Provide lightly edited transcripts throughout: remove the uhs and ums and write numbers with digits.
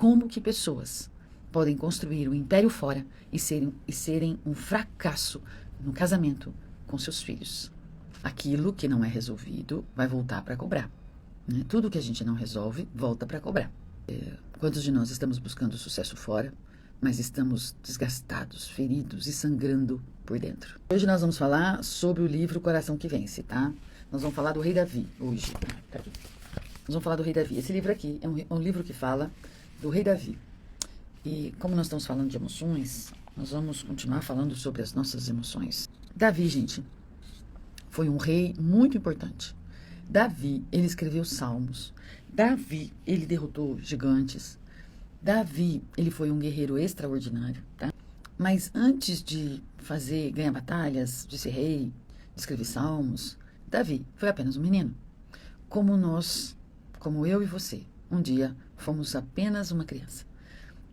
como que pessoas podem construir um império fora e serem um fracasso no casamento com seus filhos. Aquilo que não é resolvido vai voltar para cobrar. Né? Tudo que a gente não resolve, volta para cobrar. Quantos de nós estamos buscando sucesso fora, mas estamos desgastados, feridos e sangrando por dentro? Hoje nós vamos falar sobre o livro Coração que Vence, tá? Nós vamos falar do Rei Davi hoje. Tá aqui. Nós vamos falar do Rei Davi. Esse livro aqui é um livro que fala do Rei Davi. E como nós estamos falando de emoções, nós vamos continuar falando sobre as nossas emoções. Davi, gente, foi um rei muito importante. Davi, ele escreveu salmos. Davi, ele derrotou gigantes. Davi, ele foi um guerreiro extraordinário, tá? Mas antes de ganhar batalhas, de ser rei, de escrever salmos, Davi foi apenas um menino. Como eu e você, um dia fomos apenas uma criança.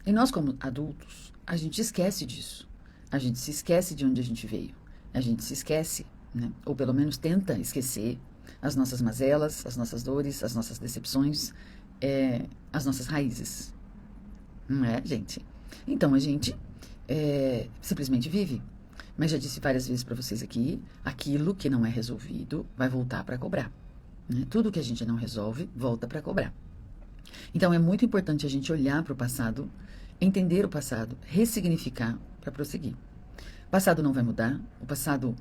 E nós, como adultos, a gente esquece disso. A gente se esquece de onde a gente veio. A gente se esquece, né? Ou pelo menos tenta esquecer as nossas mazelas, as nossas dores, as nossas decepções, as nossas raízes. Não é, gente? Então, a gente simplesmente vive. Mas já disse várias vezes para vocês aqui, aquilo que não é resolvido vai voltar para cobrar. Né? Tudo que a gente não resolve, volta para cobrar. Então, é muito importante a gente olhar para o passado, entender o passado, ressignificar para prosseguir. O passado não vai mudar, o passado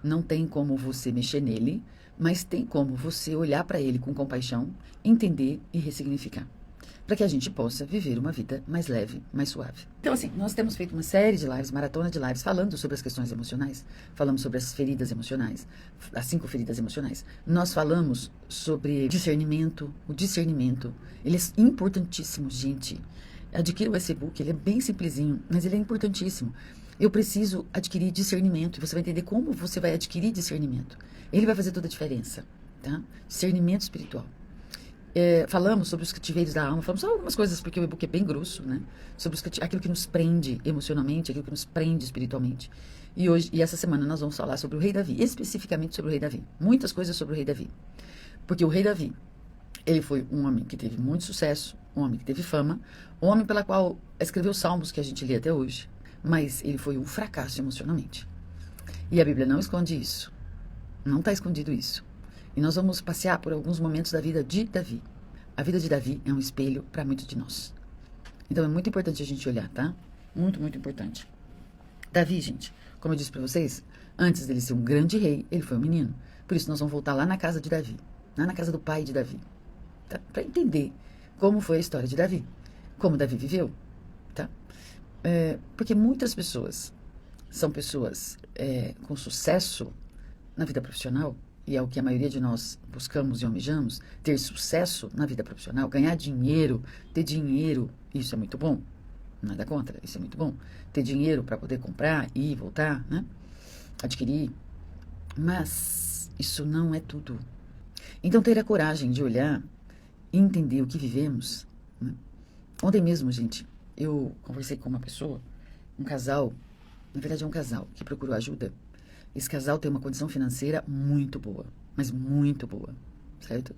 não tem como você mexer nele, mas tem como você olhar para ele com compaixão, entender e ressignificar, para que a gente possa viver uma vida mais leve, mais suave. Então, assim, nós temos feito uma série de lives, maratona de lives, falando sobre as questões emocionais, falamos sobre as feridas emocionais, as 5 feridas emocionais. Nós falamos sobre discernimento, o discernimento, ele é importantíssimo, gente. Adquira o e-book, ele é bem simplesinho, mas ele é importantíssimo. Eu preciso adquirir discernimento, e você vai entender como você vai adquirir discernimento. Ele vai fazer toda a diferença, tá? Discernimento espiritual. Falamos sobre os cativeiros da alma, falamos só algumas coisas, porque o e-book é bem grosso, né? Sobre aquilo que nos prende emocionalmente, aquilo que nos prende espiritualmente. E essa semana nós vamos falar sobre o Rei Davi, especificamente sobre o Rei Davi. Muitas coisas sobre o Rei Davi. Porque o Rei Davi, ele foi um homem que teve muito sucesso, um homem que teve fama, um homem pela qual escreveu salmos que a gente lê até hoje. Mas ele foi um fracasso emocionalmente. E a Bíblia não esconde isso. Não está escondido isso. E nós vamos passear por alguns momentos da vida de Davi. A vida de Davi é um espelho para muitos de nós. Então é muito importante a gente olhar, tá? Muito, muito importante. Davi, gente, como eu disse para vocês, antes dele ser um grande rei, ele foi um menino. Por isso nós vamos voltar lá na casa de Davi, lá na casa do pai de Davi, tá? Para entender como foi a história de Davi, como Davi viveu, tá? Porque muitas pessoas são pessoas com sucesso na vida profissional, e é o que a maioria de nós buscamos e almejamos, ter sucesso na vida profissional, ganhar dinheiro, ter dinheiro, isso é muito bom, nada contra, isso é muito bom, ter dinheiro para poder comprar, ir, voltar, né? Adquirir, mas isso não é tudo. Então ter a coragem de olhar e entender o que vivemos, né? Ontem mesmo, gente, eu conversei com uma pessoa, um casal, na verdade é um casal que procurou ajuda. Esse casal tem uma condição financeira muito boa, mas muito boa, certo?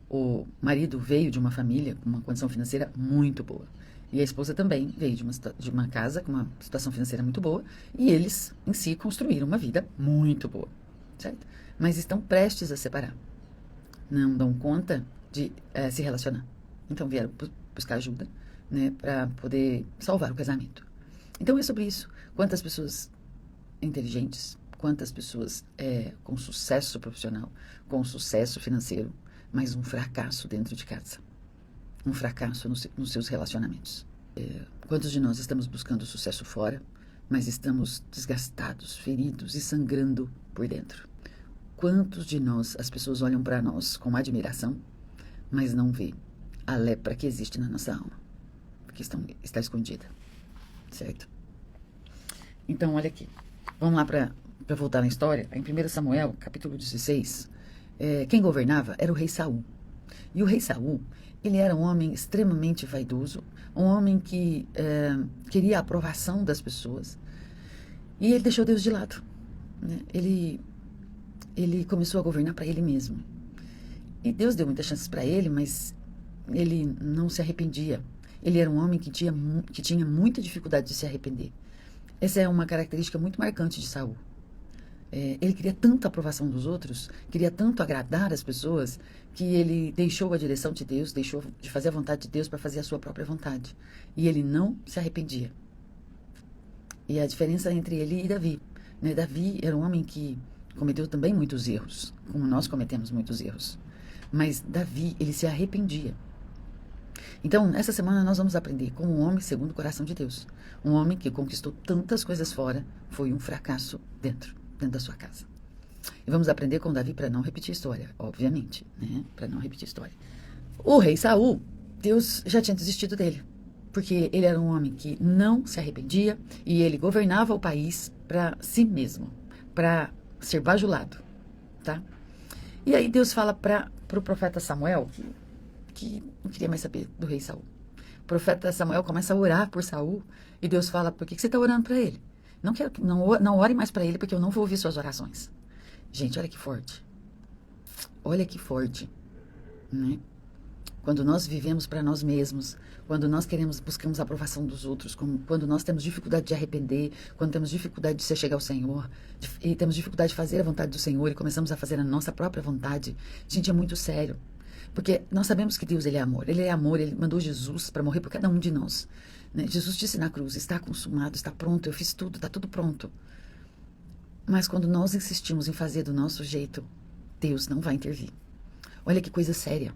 O marido veio de uma família com uma condição financeira muito boa. E a esposa também veio de uma casa com uma situação financeira muito boa. E eles, em si, construíram uma vida muito boa, certo? Mas estão prestes a separar. Não dão conta de se relacionar. Então vieram buscar ajuda, né, para poder salvar o casamento. Então é sobre isso. Quantas pessoas inteligentes, quantas pessoas com sucesso profissional, com sucesso financeiro, mas um fracasso dentro de casa. Um fracasso nos seus relacionamentos. Quantos de nós estamos buscando sucesso fora, mas estamos desgastados, feridos e sangrando por dentro? Quantos de nós, as pessoas olham para nós com admiração, mas não vê a lepra que existe na nossa alma, porque está escondida, certo? Então, olha aqui, vamos lá para voltar na história. Em 1 Samuel, capítulo 16, quem governava era o rei Saul. E o rei Saul, ele era um homem extremamente vaidoso, um homem que queria a aprovação das pessoas. E ele deixou Deus de lado, né? Ele começou a governar para ele mesmo. E Deus deu muitas chances para ele, mas ele não se arrependia. Ele era um homem que tinha muita dificuldade de se arrepender. Essa é uma característica muito marcante de Saul. Ele queria tanto a aprovação dos outros, queria tanto agradar as pessoas, que ele deixou a direção de Deus, deixou de fazer a vontade de Deus para fazer a sua própria vontade. E ele não se arrependia. E a diferença entre ele e Davi, né? Davi era um homem que cometeu também muitos erros, como nós cometemos muitos erros. Mas Davi, ele se arrependia. Então, essa semana nós vamos aprender como um homem segundo o coração de Deus. Um homem que conquistou tantas coisas fora, foi um fracasso dentro da sua casa. E vamos aprender com Davi para não repetir a história, obviamente, né? Para não repetir a história. O rei Saul, Deus já tinha desistido dele, porque ele era um homem que não se arrependia e ele governava o país para si mesmo, para ser bajulado, tá? E aí Deus fala para o profeta Samuel, que não queria mais saber do rei Saul. O profeta Samuel começa a orar por Saul e Deus fala: por que você está orando para ele? Não ore mais para ele, porque eu não vou ouvir suas orações. Gente, olha que forte. Olha que forte, né? Quando nós vivemos para nós mesmos, quando nós buscamos a aprovação dos outros, quando nós temos dificuldade de arrepender, quando temos dificuldade de se chegar ao Senhor, e temos dificuldade de fazer a vontade do Senhor e começamos a fazer a nossa própria vontade, gente, é muito sério. Porque nós sabemos que Deus, ele é amor, ele mandou Jesus para morrer por cada um de nós. Né? Jesus disse na cruz: está consumado, está pronto, eu fiz tudo, está tudo pronto. Mas quando nós insistimos em fazer do nosso jeito, Deus não vai intervir. Olha que coisa séria.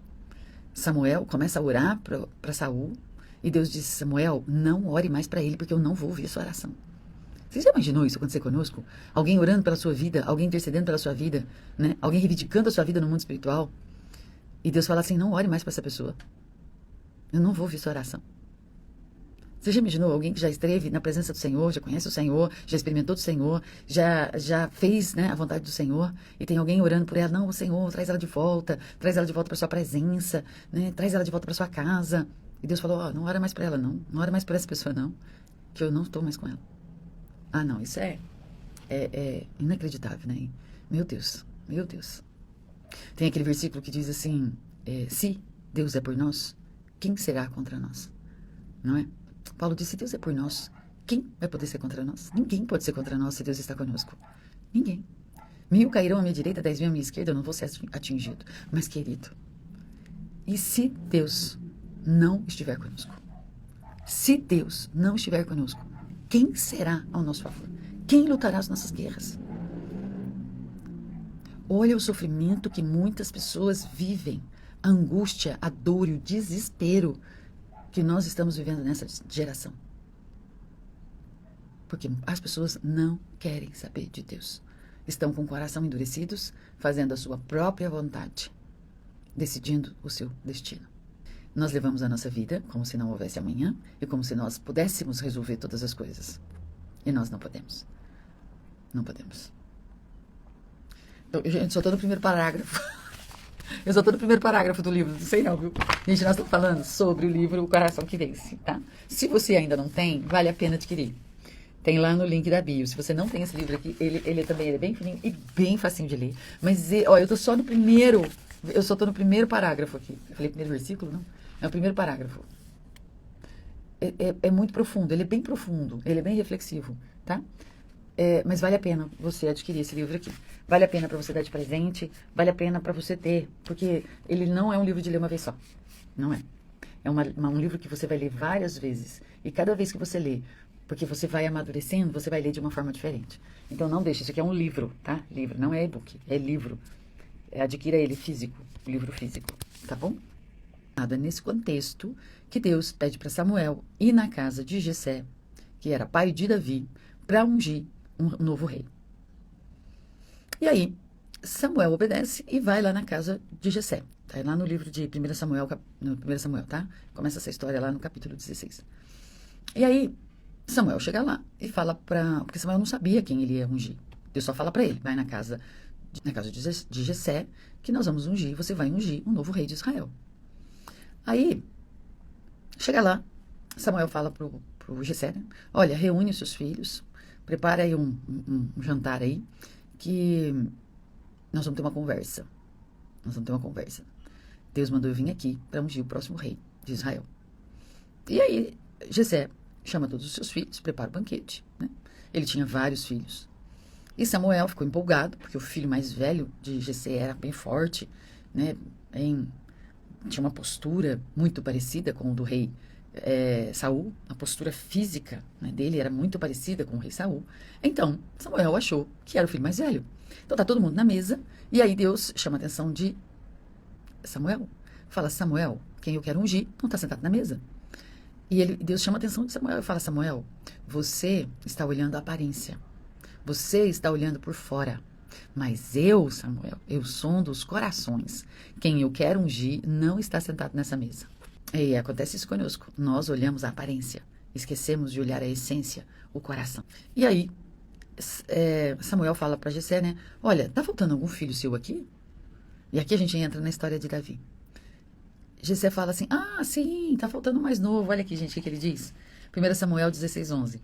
Samuel começa a orar para Saul e Deus disse: Samuel, não ore mais para ele, porque eu não vou ouvir a sua oração. Você já imaginou isso acontecer conosco? Alguém orando pela sua vida, alguém intercedendo pela sua vida, né? Alguém reivindicando a sua vida no mundo espiritual. E Deus fala assim: não ore mais para essa pessoa. Eu não vou ouvir sua oração. Você já imaginou alguém que já esteve na presença do Senhor, já conhece o Senhor, já experimentou do Senhor, já fez, né, a vontade do Senhor, e tem alguém orando por ela: não, Senhor, traz ela de volta para sua presença, né, traz ela de volta para sua casa. E Deus falou: não ora mais para ela, não ora mais para essa pessoa, não, que eu não estou mais com ela. Ah, não, isso é inacreditável, né? Meu Deus, meu Deus. Tem aquele versículo que diz assim: se Deus é por nós, quem será contra nós? Não é? Paulo disse: se Deus é por nós, quem vai poder ser contra nós? Ninguém pode ser contra nós se Deus está conosco. Ninguém. 1000 cairão à minha direita, 10.000 à minha esquerda, eu não vou ser atingido. Mas, querido, e se Deus não estiver conosco? Se Deus não estiver conosco, quem será ao nosso favor? Quem lutará as nossas guerras? Olha o sofrimento que muitas pessoas vivem, a angústia, a dor e o desespero que nós estamos vivendo nessa geração. Porque as pessoas não querem saber de Deus. Estão com o coração endurecidos, fazendo a sua própria vontade, decidindo o seu destino. Nós levamos a nossa vida como se não houvesse amanhã e como se nós pudéssemos resolver todas as coisas. E nós não podemos. Não podemos. Então, gente, só estou no primeiro parágrafo. Eu só estou no primeiro parágrafo do livro, não sei não, viu? Gente, nós estamos falando sobre o livro O Coração que Vence, tá? Se você ainda não tem, vale a pena adquirir. Tem lá no link da bio. Se você não tem esse livro aqui, ele também é bem fininho e bem facinho de ler. Mas, ó, eu tô só no primeiro, eu só tô no primeiro parágrafo aqui. Eu falei primeiro versículo, não? É o primeiro parágrafo. É muito profundo, ele é bem profundo, ele é bem reflexivo, tá? Mas vale a pena você adquirir esse livro aqui. Vale a pena para você dar de presente, vale a pena para você ter, porque ele não é um livro de ler uma vez só. Não é. É um livro que você vai ler várias vezes. E cada vez que você lê, porque você vai amadurecendo, você vai ler de uma forma diferente. Então não deixe, isso aqui é um livro, tá? Livro, não é e-book, é livro. Adquira ele físico, o livro físico, tá bom? Nesse contexto que Deus pede para Samuel ir na casa de Jessé, que era pai de Davi, para ungir um novo rei. E aí, Samuel obedece e vai lá na casa de Jessé. Tá lá no livro de 1 Samuel, tá? Começa essa história lá no capítulo 16. E aí, Samuel chega lá e fala porque Samuel não sabia quem ele ia ungir. Deus só fala para ele: vai na casa de Jessé, que nós vamos ungir, você vai ungir um novo rei de Israel. Aí, chega lá, Samuel fala pro Jessé, né? Olha, reúne os seus filhos, prepara aí um jantar aí, que nós vamos ter uma conversa. Deus mandou eu vir aqui para ungir o próximo rei de Israel. E aí, Jessé chama todos os seus filhos, prepara o banquete, né? Ele tinha vários filhos. E Samuel ficou empolgado, porque o filho mais velho de Jessé era bem forte, né? Tinha uma postura muito parecida com o do rei Saul. A postura física, né, dele era muito parecida com o rei Saul. Então, Samuel achou que era o filho mais velho. Então, tá todo mundo na mesa, e aí Deus chama a atenção de Samuel. Fala, Samuel, quem eu quero ungir não está sentado na mesa. E Deus chama a atenção de Samuel e fala, Samuel, você está olhando a aparência. Você está olhando por fora. Mas eu, Samuel, eu sondo os corações. Quem eu quero ungir não está sentado nessa mesa. E acontece isso conosco. Nós olhamos a aparência. Esquecemos de olhar a essência, o coração. E aí, Samuel fala para Jessé, né? Olha, tá faltando algum filho seu aqui? E aqui a gente entra na história de Davi. Jessé fala assim, sim, tá faltando o mais novo. Olha aqui, gente, o que ele diz. 1 Samuel 16:11.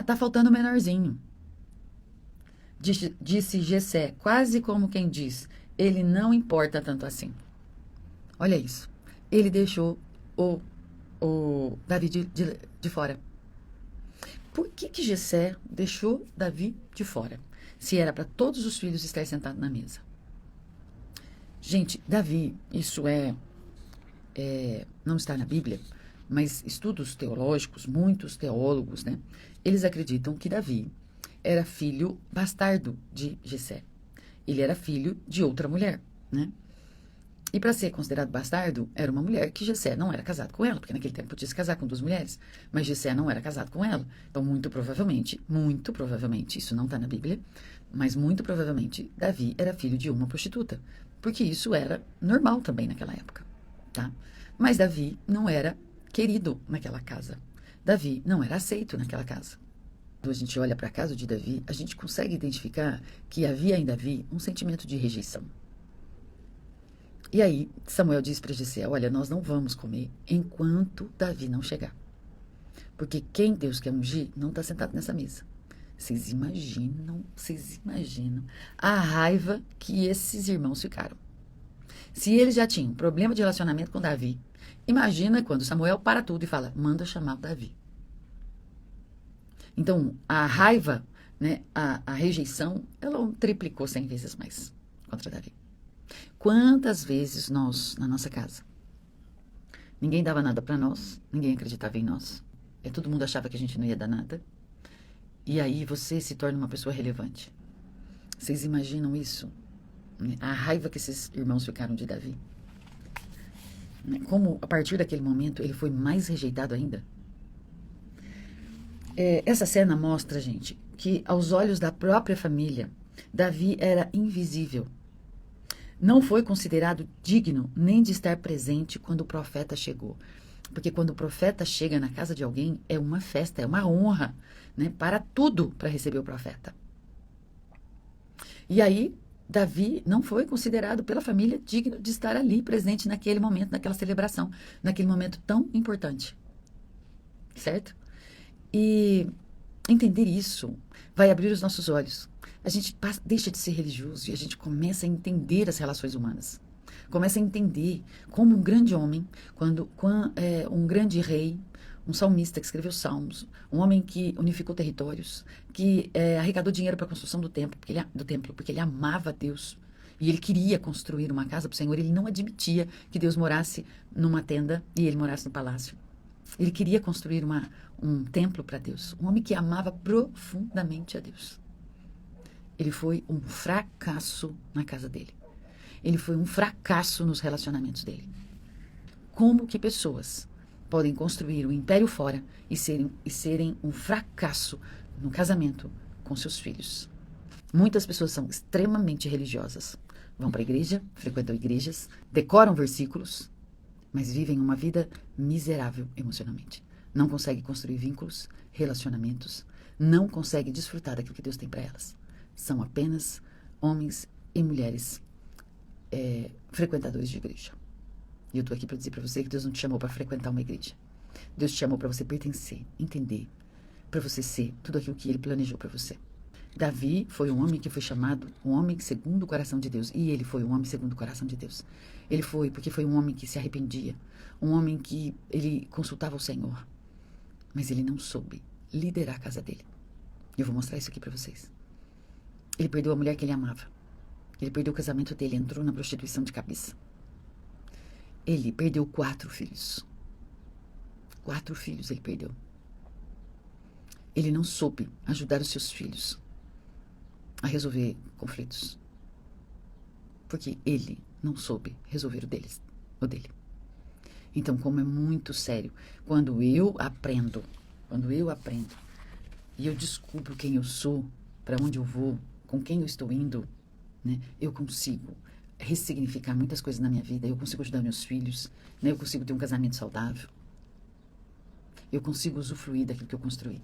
Tá faltando o menorzinho. Disse Jessé, quase como quem diz, ele não importa tanto assim. Olha isso. Ele deixou o Davi de fora. Por que Jessé deixou Davi de fora? Se era para todos os filhos estar sentados na mesa. Gente, Davi, isso não está na Bíblia, mas estudos teológicos, muitos teólogos, né? Eles acreditam que Davi era filho bastardo de Jessé. Ele era filho de outra mulher, né? E para ser considerado bastardo, era uma mulher que Jessé não era casado com ela, porque naquele tempo podia se casar com 2 mulheres, mas Jessé não era casado com ela. Então, muito provavelmente, isso não está na Bíblia, mas muito provavelmente Davi era filho de uma prostituta, porque isso era normal também naquela época, tá? Mas Davi não era querido naquela casa. Davi não era aceito naquela casa. Quando a gente olha para a casa de Davi, a gente consegue identificar que havia em Davi um sentimento de rejeição. E aí, Samuel diz para Jessé, olha, nós não vamos comer enquanto Davi não chegar. Porque quem Deus quer ungir não está sentado nessa mesa. Vocês imaginam a raiva que esses irmãos ficaram. Se eles já tinham problema de relacionamento com Davi, imagina quando Samuel para tudo e fala, manda chamar o Davi. Então, a raiva, né, a rejeição, ela triplicou 100 vezes mais contra Davi. Quantas vezes nós, na nossa casa, ninguém dava nada para nós, ninguém acreditava em nós, todo mundo achava que a gente não ia dar nada, e aí você se torna uma pessoa relevante. Vocês imaginam isso? A raiva que esses irmãos ficaram de Davi. Como, a partir daquele momento, ele foi mais rejeitado ainda. Essa cena mostra, gente, que aos olhos da própria família, Davi era invisível. Não foi considerado digno nem de estar presente quando o profeta chegou. Porque quando o profeta chega na casa de alguém, é uma festa, é uma honra, né? Para tudo para receber o profeta. E aí, Davi não foi considerado pela família digno de estar ali presente naquele momento, naquela celebração, naquele momento tão importante. Certo? E entender isso vai abrir os nossos olhos. A gente deixa de ser religioso e a gente começa a entender as relações humanas. Começa a entender como um grande homem, um grande rei, um salmista que escreveu salmos, um homem que unificou territórios, que arrecadou dinheiro para a construção do templo, porque ele amava Deus. E ele queria construir uma casa para o Senhor. Ele não admitia que Deus morasse numa tenda e ele morasse no palácio. Ele queria construir um templo para Deus. Um homem que amava profundamente a Deus. Ele foi um fracasso na casa dele. Ele foi um fracasso nos relacionamentos dele. Como que pessoas podem construir um império fora e serem um fracasso no casamento com seus filhos? Muitas pessoas são extremamente religiosas. Vão para a igreja, frequentam igrejas, decoram versículos, mas vivem uma vida miserável emocionalmente. Não conseguem construir vínculos, relacionamentos, não conseguem desfrutar daquilo que Deus tem para elas. São apenas homens e mulheres frequentadores de igreja. E eu estou aqui para dizer para você que Deus não te chamou para frequentar uma igreja. Deus te chamou para você pertencer, entender, para você ser tudo aquilo que Ele planejou para você. Davi foi um homem que foi chamado um homem segundo o coração de Deus. E ele foi um homem segundo o coração de Deus. Ele foi porque foi um homem que se arrependia. Um homem que ele consultava o Senhor. Mas ele não soube liderar a casa dele. Eu vou mostrar isso aqui para vocês. Ele perdeu a mulher que ele amava. Ele perdeu o casamento dele, entrou na prostituição de cabeça. Ele perdeu 4 filhos. 4 filhos ele perdeu. Ele não soube ajudar os seus filhos a resolver conflitos. Porque ele não soube resolver o dele. Então, como é muito sério, quando eu aprendo, e eu descubro quem eu sou, para onde eu vou, com quem eu estou indo, né, eu consigo ressignificar muitas coisas na minha vida, eu consigo ajudar meus filhos, né, eu consigo ter um casamento saudável, eu consigo usufruir daquilo que eu construí.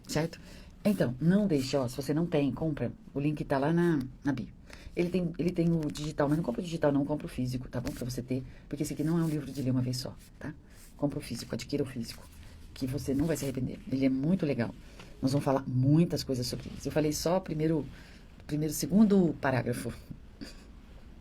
Certo? Então, não deixe, ó, se você não tem, compra. O link tá lá na bio. Ele tem o digital, mas não compra o digital, não, compra o físico, tá bom? Pra você ter, porque esse aqui não é um livro de ler uma vez só, tá? Compra o físico, adquira o físico, que você não vai se arrepender. Ele é muito legal. Nós vamos falar muitas coisas sobre isso. Eu falei só segundo parágrafo,